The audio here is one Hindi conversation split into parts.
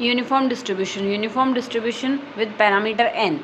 Uniform distribution with parameter n,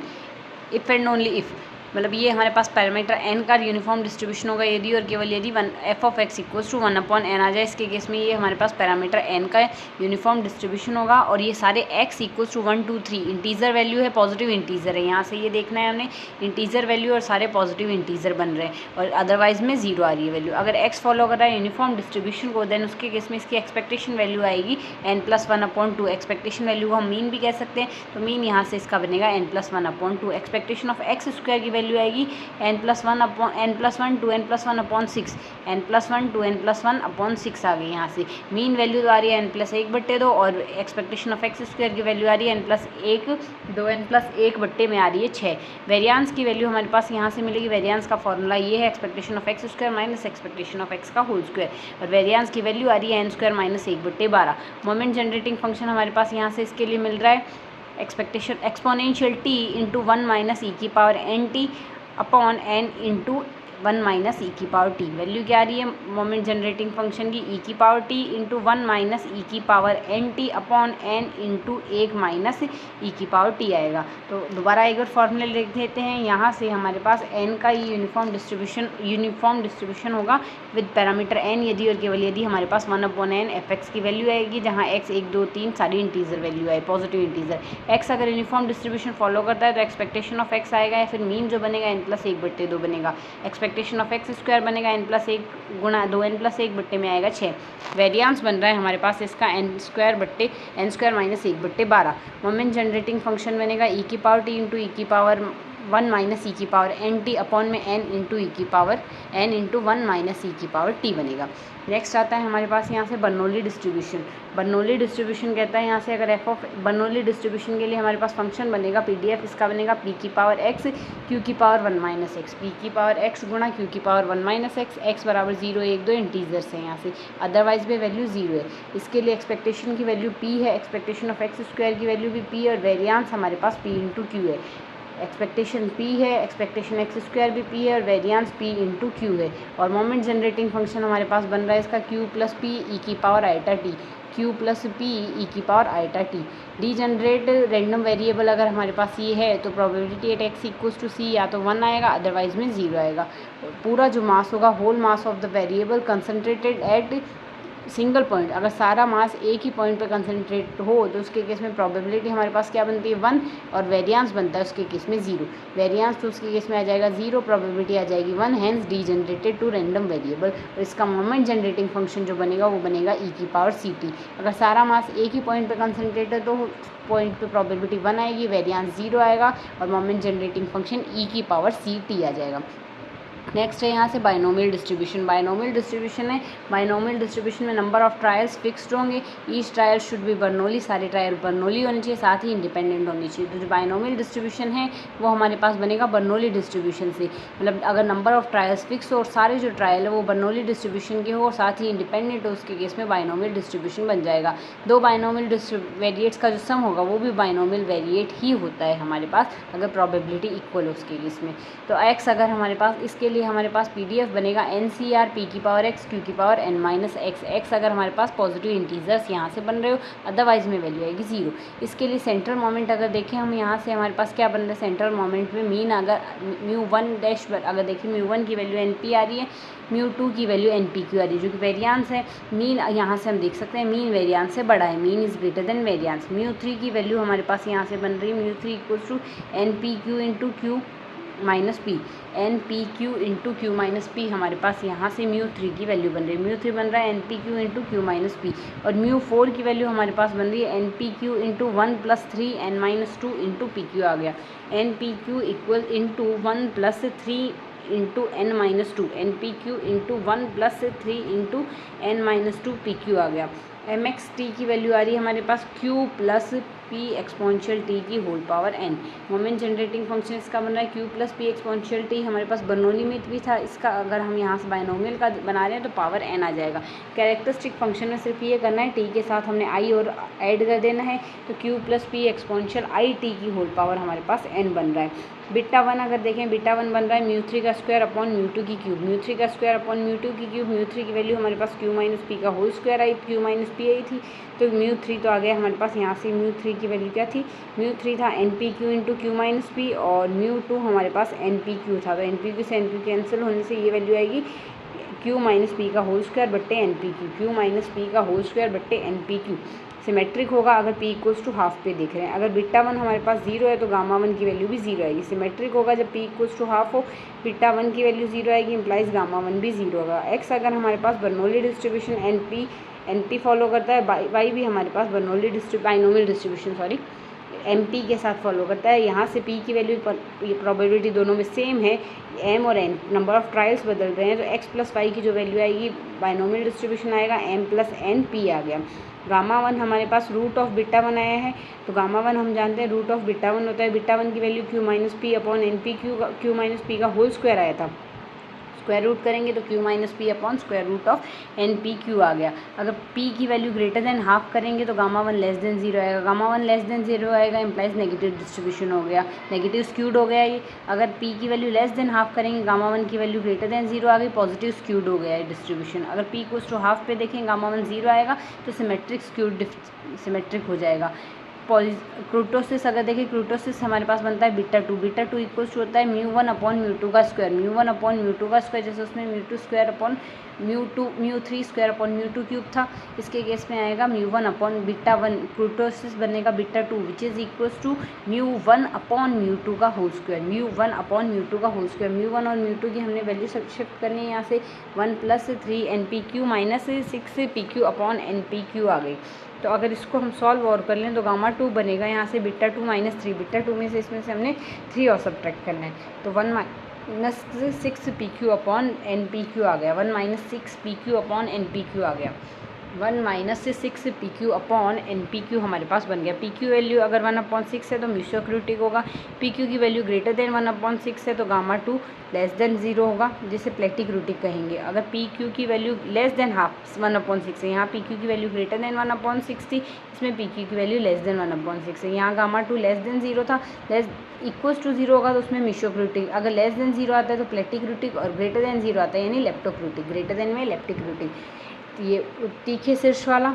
if and only if, मतलब ये हमारे पास पैरामीटर n का यूनिफॉर्म डिस्ट्रीब्यूशन होगा यदि और केवल यदि f of x equals to 1/n आ जाए। इसके केस में ये हमारे पास पैरामीटर n का यूनिफॉर्म डिस्ट्रीब्यूशन होगा और ये सारे x equals to 1 2 3 integer value है, पॉजिटिव इंटीजर है। यहाँ से ये देखना है हमने इंटीजर वैल्यू और सारे पॉजिटिव इंटीजर बन रहे हैं और अदरवाइज में 0 आ रही है वैल्यू। अगर x फॉलो कर रहा है यूनिफॉर्म डिस्ट्रीब्यूशन को, देन उसके केस में इसकी एक्सपेक्टेशन वैल्यू आएगी n+1/2। एक्सपेक्टेशन वैल्यू को हम मीन भी कह सकते हैं, तो मीन यहाँ से इसका बनेगा n+1/2। Expectation of x square की वैल्यू आएगी n+1 2 n+1/6, n+1 2 n+1/6 आ गई। यहाँ से मीन वैल्यू तो आ रही है n+1/2 और एक्सपेक्टेशन ऑफ x स्क्वायर की वैल्यू आ रही है n+1 2 n+1/में आ रही है 6। वेरियांस की वैल्यू हमारे पास यहाँ से मिलेगी। वेरियांस का फॉर्मूला ये है expectation of x square minus expectation of x का होल स्क्वायर, और वेरियांस की वैल्यू आ रही है n² - 1/12। मोमेंट जनरेटिंग फंक्शन हमारे पास यहाँ से इसके लिए मिल रहा है expectation exponential t into 1 - e की power nt upon n into 1 - e की पावर t। वैल्यू क्या आ रही है मोमेंट जनरेटिंग फंक्शन की, e की पावर t इंटू 1 - e की power nt upon n into 1 - e की पावर t आएगा। तो दोबारा एक बार फॉर्मूले लिख देते हैं। यहाँ से हमारे पास n का ये यूनिफॉर्म डिस्ट्रीब्यूशन होगा विद पैरामीटर n यदि और केवल यदि हमारे पास 1/n f(x) की वैल्यू आएगी, जहाँ x 1 2 3 सारी इंटीजर वैल्यू आए, पॉजिटिव इंटीजर। x अगर यूनिफॉर्म डिस्ट्रीब्यूशन फॉलो करता है तो एक्सपेक्टेशन ऑफ x आएगा या फिर मीन जो बनेगा n+1/2 बनेगा। एक्सपेक्टेशन ऑफ x स्क्वायर बनेगा n+1 गुणा 2 n+1/में आएगा 6। वेरियांस बन रहा है हमारे पास इसका n² - 1/12। मोमेंट जनरेटिंग फंक्शन बनेगा e की पावर t इंटू e की पावर 1 - e की पावर nt अपॉन में n इंटू 1 - e की पावर t बनेगा। नेक्स्ट आता है हमारे पास यहाँ से बर्नौली डिस्ट्रीब्यूशन। बर्नौली डिस्ट्रीब्यूशन कहता है यहाँ से अगर बर्नौली डिस्ट्रीब्यूशन के लिए हमारे पास फंक्शन बनेगा PDF, इसका बनेगा p की पावर x q की पावर 1 - x, p की पावर x गुणा q की पावर 1 - x, x बराबर 0 1 2 इंटीजर्स है यहाँ से, अदरवाइज में वैल्यू 0 है। इसके लिए एक्सपेक्टेशन की वैल्यू p है, एक्सपेक्टेशन ऑफ x स्क्वायर की वैल्यू भी p और वेरियांस हमारे पास p इंटू q है। एक्सपेक्टेशन p है, एक्सपेक्टेशन x स्क्वायर भी p है और वेरियांस p इंटू q है। और मोमेंट जनरेटिंग फंक्शन हमारे पास बन रहा है इसका q प्लस p e की power eta t, q plus p e की power eta t। Degenerate random variable अगर हमारे पास ये है तो probability at x equals to c या तो 1 आएगा, अदरवाइज में 0 आएगा। पूरा जो मास होगा whole mass of the variable concentrated at single point, अगर सारा मास एक ही पॉइंट पे कंसनट्रेट हो तो उसके केस में प्रोबेबिलिटी हमारे पास क्या बनती है 1 और वेरियांस बनता है उसके केस में 0। वेरियांस तो उसके केस में आ जाएगा 0, प्रोबेबिलिटी आ जाएगी 1, hence degenerated to random variable. और इसका मोमेंट जनरेटिंग फंक्शन जो बनेगा वो बनेगा e की पावर ct। अगर सारा मास एक ही पॉइंट पे कंसनट्रेट है तो पॉइंट पे प्रोबेबिलिटी 1 आएगी, वेरियांस 0 आएगा और मोमेंट जनरेटिंग फंक्शन e की पावर ct आ जाएगा। नेक्स्ट है यहाँ से बाइनोमियल डिस्ट्रीब्यूशन। बाइनोमियल डिस्ट्रीब्यूशन है, बाइनोमियल डिस्ट्रीब्यूशन में नंबर ऑफ ट्रायल्स फिक्स्ड होंगे। Each trial should be Bernoulli, सारे ट्रायल बर्नौली होनी चाहिए, साथ ही इंडिपेंडेंट होनी चाहिए। तो जो बाइनोमियल डिस्ट्रीब्यूशन है वो हमारे पास बनेगा बर्नौली डिस्ट्रीब्यूशन से, मतलब अगर नंबर ऑफ ट्रायल्स फिक्स हो और सारे जो ट्रायल है वो बर्नौली डिस्ट्रीब्यूशन के हो और साथ ही इंडिपेंडेंट हो, उसके केस में बाइनोमियल डिस्ट्रीब्यूशन बन जाएगा। दो बाइनोमियल वेरिएट्स का जो सम होगा वो भी बाइनोमियल वेरिएट ही होता है हमारे पास, अगर प्रोबेबिलिटी इक्वल हो उसके केस में। तो x अगर हमारे पास, इसके लिए हमारे पास PDF बनेगा NCR p की पावर x q की power n minus x। x अगर हमारे पास पॉजिटिव इंटीजर्स यहाँ से बन रहे हो, अदरवाइज में वैल्यू आएगी 0। इसके लिए सेंट्रल मोमेंट अगर देखें हम यहाँ से हमारे पास क्या बन रहा है सेंट्रल मोमेंट में मीन, अगर μ1 अगर देखें μ1 की वैल्यू NP आ रही है, μ2 की वैल्यू NPQ आ रही है, जो कि वेरियांस है। मीन यहाँ से हम देख सकते हैं मीन वेरियांस से बड़ा है, mean is greater than variance. μ3 की वैल्यू हमारे पास यहाँ से बन रही है μ3 equals to NPQ into Q minus P, NPQ into Q minus P हमारे पास यहाँ से μ3 की वैल्यू बन रही है। μ3 बन रहा है NPQ into Q minus P और μ4 की वैल्यू हमारे पास बन रही है NPQ into 1 + 3 n minus 2 into PQ आ गया। NPQ equal into 1 + 3 into n minus 2, NPQ into 1 + 3 into n minus 2 PQ आ गया। MXT की वैल्यू आ रही है हमारे पास Q plus P exponential T की whole power N. Moment generating function इसका बन रहा है Q plus P exponential T. हमारे पास बर्नौली में भी था, इसका अगर हम यहाँ से बायनोमियल का बना रहे हैं तो पावर एन आ जाएगा। कैरेक्टरिस्टिक फंक्शन में सिर्फ ये करना है, टी के साथ हमने आई और ऐड कर देना है, तो Q plus P exponential I T की होल पावर हमारे पास एन बन रहा है। बीटा वन अगर देखें, बीटा वन बन रहा है म्यू थ्री का स्क्वायर अपॉन म्यू टू की क्यूब। म्यू थ्री का स्क्वायर अपॉन म्यू टू की क्यूब, म्यू थ्री की वैल्यू हमारे पास क्यू माइनस पी का whole square I, Q minus P I थी, तो म्यू थ्री तो आ गया हमारे पास। यहाँ से म्यू थ्री की वैल्यू क्या थी, म्यू थ्री था N P Q into Q minus P, और म्यू टू हमारे पास एन पी क्यू था, तो एन पी क्यू से एन पी कैंसिल होने से ये वैल्यू आएगी क्यू माइनस पी का होल स्क्वायर बट्टे N P Q, Q minus P का होल स्क्वायर बट्टे एन पी क्यू। सिमेट्रिक होगा अगर पी इक्वल्स टू हाफ पे देख रहे हैं। अगर बीटा वन हमारे पास जीरो है तो गामा वन की वैल्यू भी जीरो आएगी। सिमेट्रिक होगा जब पी इक्वल्स टू हाफ हो, बीटा वन की वैल्यू जीरो आएगी, इंप्लाइज गामा वन भी जीरो होगा। एक्स अगर हमारे पास Bernoulli distribution N P follow करता है, वाई भी हमारे पास Bernoulli binomial distribution M P के साथ फॉलो करता है। यहाँ से पी की वैल्यू प्रोबेबिलिटी दोनों में सेम है, एम और एन नंबर ऑफ ट्रायल्स बदल रहे हैं, तो एक्स प्लस वाई की जो वैल्यू आएगी बाइनोमियल डिस्ट्रीब्यूशन आएगा एम प्लस एन पी आ गया। गामा वन हमारे पास रूट ऑफ बीटा वन आया है, तो गामा वन हम जानते हैं रूट ऑफ बीटा वन होता है, बीटा वन की value Q minus P upon N P Q minus P का होल स्क्वायर आया था। स्क्वायर रूट करेंगे तो Q minus P upon square root of N P Q आ गया। अगर पी की वैल्यू ग्रेटर देन हाफ करेंगे तो gamma one less than zero आएगा। Gamma one less than zero आएगा इंप्लाइज नेगेटिव डिस्ट्रीब्यूशन हो गया, नेगेटिव स्क्यूड हो गया ये। अगर पी की वैल्यू लेस देन हाफ करेंगे, गामा वन की वैल्यू ग्रेटर देन जीरो आ गई, पॉजिटिव स्क्यूड हो गया है डिस्ट्रीब्यूशन। अगर पी इक्वल्स टू हाफ पे देखें, गामा वन जीरो आएगा तो सिमेट्रिक स्क्यूड सिमेट्रिक हो जाएगा। क्रूटोसिस अगर देखें, क्रूटोसिस हमारे पास बनता है बीटा टू इक्वल्स टू होता है mu one upon mu two का square, mu one upon mu two का स्क्वायर, जैसे उसमें mu two square upon mu three square upon mu two cube था, इसके केस में आएगा mu one upon beta one. Kurtosis बनेगा beta two which is equals to mu one upon mu two का whole square, mu one upon mu two का होल स्क्वायर। म्यू वन और म्यू टू की हमने वैल्यू शिफ्ट करनी है, यहाँ से one plus three N P Q minus six P Q upon N P Q आ गई। तो अगर इसको हम सॉल्व और कर लें तो गामा टू बनेगा यहाँ से beta two minus three, beta two में से इसमें से हमने थ्री और सब्ट्रैक्ट करना है, तो one minus six P Q upon N P Q आ गया, one minus six P Q upon N P Q आ गया, one minus six P Q upon N P Q हमारे पास बन गया। पी क्यू वैल्यू अगर वन अपॉन सिक्स है तो म्यूसियोक्रिटिक होगा, पी क्यू की value greater than one upon six है तो gamma two less than zero होगा, जिसे प्लेटिक रूटिक कहेंगे। अगर पी क्यू की value less than half one upon six है, यहाँ पी क्यू की value greater than one upon six थी, इसमें पी क्यू की value less than one upon six है। यहाँ gamma two less than zero था, लेस इक्वल्स टू जीरो होगा तो उसमें मिशोक्रिटिक, अगर लेस देन जीरो आता है तो प्लेटिक रूटिक, और ग्रेटर देन जीरो आता है यानी लेप्टोक्रिटिक, ग्रेटर देन में लेप्टिक रूटिक। ये तीखे शीर्ष वाला,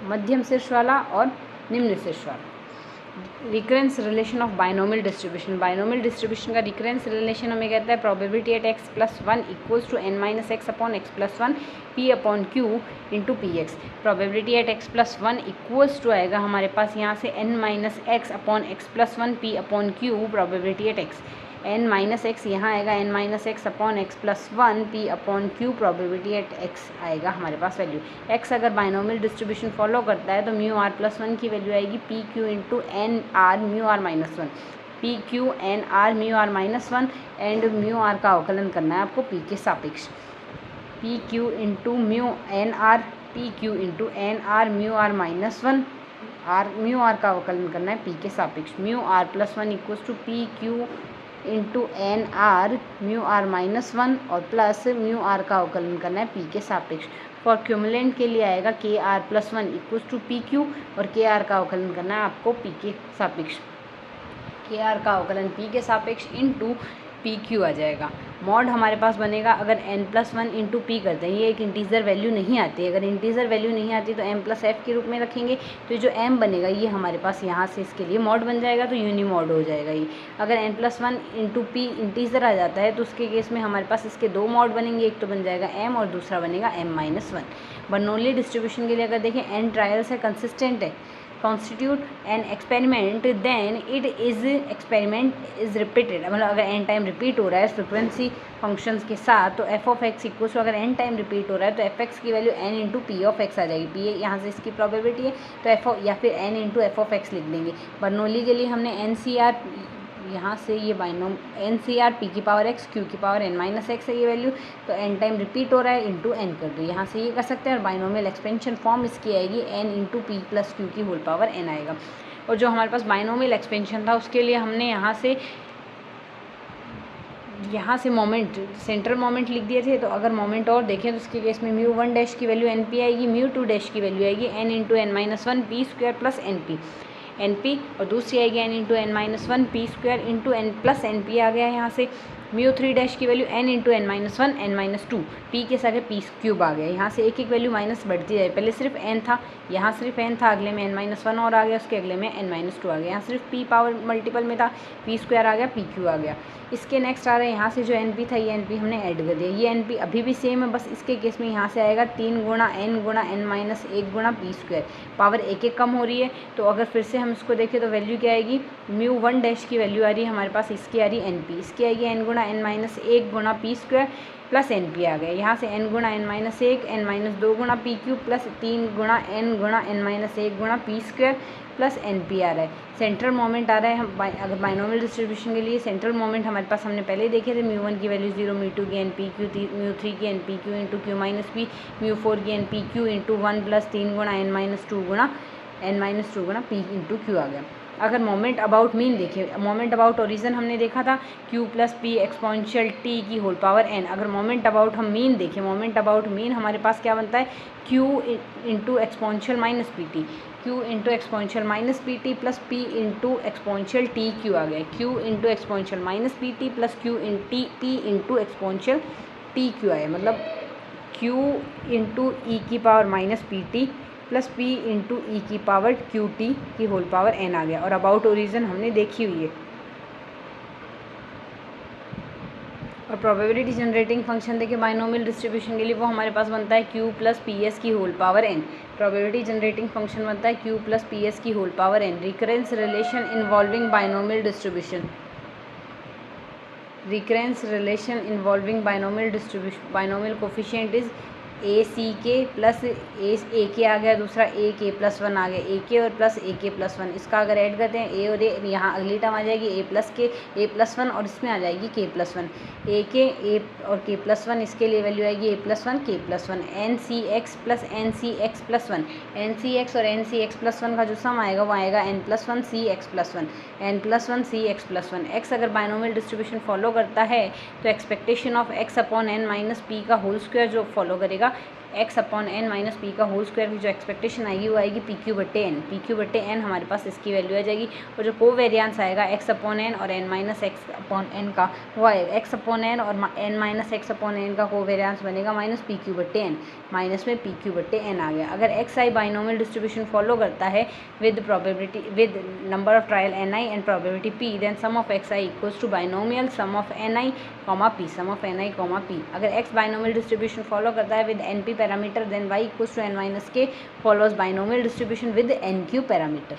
मध्यम शीर्ष वाला और निम्न शीर्ष वाला। Recurrence relation of binomial distribution, binomial distribution का रिकरेंस रिलेशन हमें कहता है probability at X plus one equals to N minus X upon X plus one P upon Q into P X. Probability at X plus one equals to आएगा हमारे पास यहाँ से N minus X upon X plus one P upon Q, probability at X N minus X यहाँ आएगा N minus X upon X plus one P upon Q, probability at X आएगा हमारे पास वैल्यू। एक्स अगर बाइनोमियल डिस्ट्रीब्यूशन फॉलो करता है तो म्यू आर प्लस वन की वैल्यू आएगी P Q into N R mu R minus one, P Q N R mu R minus one, and mu R का अवकलन करना है आपको पी के सापेक्ष। P Q into mu N R, P Q into N R mu R minus one, R mu R का अवकलन करना है पी के सापेक्ष। Mu R plus one equals to P Q into N R mu R minus one और प्लस म्यू आर का अवकलन करना है पी के सापेक्ष। फॉर क्यूमुलेंट के लिए आएगा K R plus one equals to P Q और के आर का अवकलन करना है आपको पी के सापेक्ष। के आर का अवकलन पी के सापेक्ष इंटू पी क्यू आ जाएगा। मॉड हमारे पास बनेगा अगर N plus one into P करते हैं, ये एक इंटीजर वैल्यू नहीं आती, अगर इंटीजर वैल्यू नहीं आती तो एम प्लस एफ के रूप में रखेंगे, तो जो एम बनेगा ये हमारे पास यहाँ से इसके लिए मॉड बन जाएगा, तो यूनी मॉड हो जाएगा ये। अगर N plus one into P integer आ जाता है तो उसके केस में हमारे पास इसके दो मॉड बनेंगे, एक तो बन जाएगा एम और दूसरा बनेगा M minus one. Bernoulli distribution के लिए अगर देखें एन ट्रायल्स है, कंसिस्टेंट है, constitute an experiment then it is experiment is repeated, मतलब अगर n टाइम रिपीट हो रहा है फ्रिक्वेंसी फंक्शंस के साथ तो f of x equals to, अगर n टाइम रिपीट हो रहा है तो एफ एक्स की value n into P of X आ जाएगी, पी यहाँ से इसकी प्रोबेबिलिटी है तो एफ या फिर n into F of x लिख देंगे। बर्नौली के लिए हमने एन सी आर यहाँ से ये बाइनोम एन सी आर पी की पावर एक्स क्यू की पावर एन माइनस एक्स है ये वैल्यू, तो एन टाइम रिपीट हो रहा है इंटू एन कर दो, यहाँ से ये कर सकते हैं। और बाइनोमियल एक्सपेंशन फॉर्म इसकी आएगी N into P plus Q की होल पावर एन आएगा। और जो हमारे पास बाइनोमियल एक्सपेंशन था उसके लिए हमने यहाँ से मोमेंट, सेंट्रल मोमेंट लिख दिए थे। तो अगर मोमेंट और देखें तो इसके केस में μ1 डैश की वैल्यू NP आएगी, μ2 डैश की वैल्यू आएगी n into n minus one P square plus NP, और दूसरी आएगी n into n minus one P square into n plus NP आ गया यहाँ से। μ3 डैश की value n into n minus one n minus to, P के साथ पी क्यूब आ गया। यहाँ से एक एक वैल्यू माइनस बढ़ती जाए, पहले सिर्फ n था, यहाँ सिर्फ n था, अगले में n माइनस वन और आ गया, उसके अगले में n माइनस टू आ गया। यहाँ सिर्फ p पावर मल्टीपल में था, पी स्क्वायर आ गया, पी क्यू आ गया। इसके नेक्स्ट आ रहा है यहाँ से जो NP था ये NP हमने ऐड कर दिया, ये NP अभी भी सेम है, बस इसके केस में यहाँ से आएगा 3 गुणा n माइनस 1 गुणा पी स्क्वायर, पावर एक एक कम हो रही है। तो अगर फिर से हम इसको देखें तो वैल्यू क्या आएगी, μ1 डैश की वैल्यू आ रही है हमारे पास, इसकी आ रही है NP, इसकी आएगी n गुणा n माइनस 1 गुणा पी स्क्वायर प्लस NP आ गया। यहाँ से n गुणा n माइनस 1 n माइनस 2 गुणा पी क्यूब प्लस 3 गुणा n माइनस 1 गुणा पी स्क्वायर प्लस NP आ रहा है। सेंट्रल मोमेंट आ रहा है, हम अगर बाइनोमियल डिस्ट्रीब्यूशन के लिए सेंट्रल मोमेंट हमारे पास हमने पहले ही देखे थे, μ1 की वैल्यू 0, μ2 की NP क्यू, μ3 की NP Q into Q minus P, μ4 की NP क्यू इंटू 1 प्लस 3 गुणा n माइनस टू गुणा पी इंटू क्यू आ गया। अगर मोमेंट अबाउट मीन देखें, मोमेंट अबाउट ओरिजिन हमने देखा था q plus P exponential t की होल पावर n। अगर मोमेंट अबाउट हम मीन देखें, मोमेंट अबाउट मीन हमारे पास क्या बनता है, q into exponential minus P T, q into exponential minus P T plus p into exponential T Q आ गया। q into exponential minus P T plus q p into exponential T Q आया, मतलब q इंटू ई की power minus P T plus p into E की पावर क्यू टी की होल पावर n आ गया। और अबाउट ओरिजिन हमने देखी हुई है। और प्रोबेबिलिटी जनरेटिंग फंक्शन देखिए बाइनोमियल डिस्ट्रीब्यूशन के लिए वो हमारे पास बनता है q प्लस पी एस की whole power n। Probability generating function बनता है q प्लस पी एस की whole power n। Recurrence relation involving binomial distribution, recurrence relation involving binomial distribution, binomial coefficient is A C K plus ए के आ गया, दूसरा ए के प्लस वन आ गया, ए के और प्लस ए के प्लस वन। इसका अगर ऐड करते हैं ए और ए, यहाँ अगली टर्म आ जाएगी ए प्लस के ए प्लस वन, और इसमें आ जाएगी के प्लस वन। ए के ए और के प्लस वन, इसके लिए वैल्यू आएगी A plus one K plus one. N C X plus N C X plus one, N C X और N C X plus one का जो सम आएगा वो आएगा N plus one C X plus one, N plus one C X plus one. X अगर बाइनोमियल डिस्ट्रीब्यूशन फॉलो करता है तो expectation of X upon N minus P का होल स्क्वायर जो फॉलो करेगा, x upon N minus P का होल स्क्वायर की जो एक्सपेक्टेशन आएगी वो आएगी पी क्यू बट्टे एन। पी क्यू बट्टे एन हमारे पास इसकी वैल्यू आ जाएगी। और जो को वेरियंस आएगा x अपॉन एन और N minus X upon N का, वो आएगा x अपॉन एन और N minus X upon N का को वेरियंस बनेगा माइनस पी क्यू बट्टे एन, माइनस में पी क्यू बट्टे एन आ गया। अगर X I binomial distribution follow करता है with probability with number of trial N I and probability P, then sum of X I equals to binomial sum of N I comma P, sum of N I comma P. अगर एक्स बाइनोमियल डिस्ट्रीब्यूशन फॉलो करता है with N P parameter, then y equals to n minus k follows binomial distribution with nq parameter।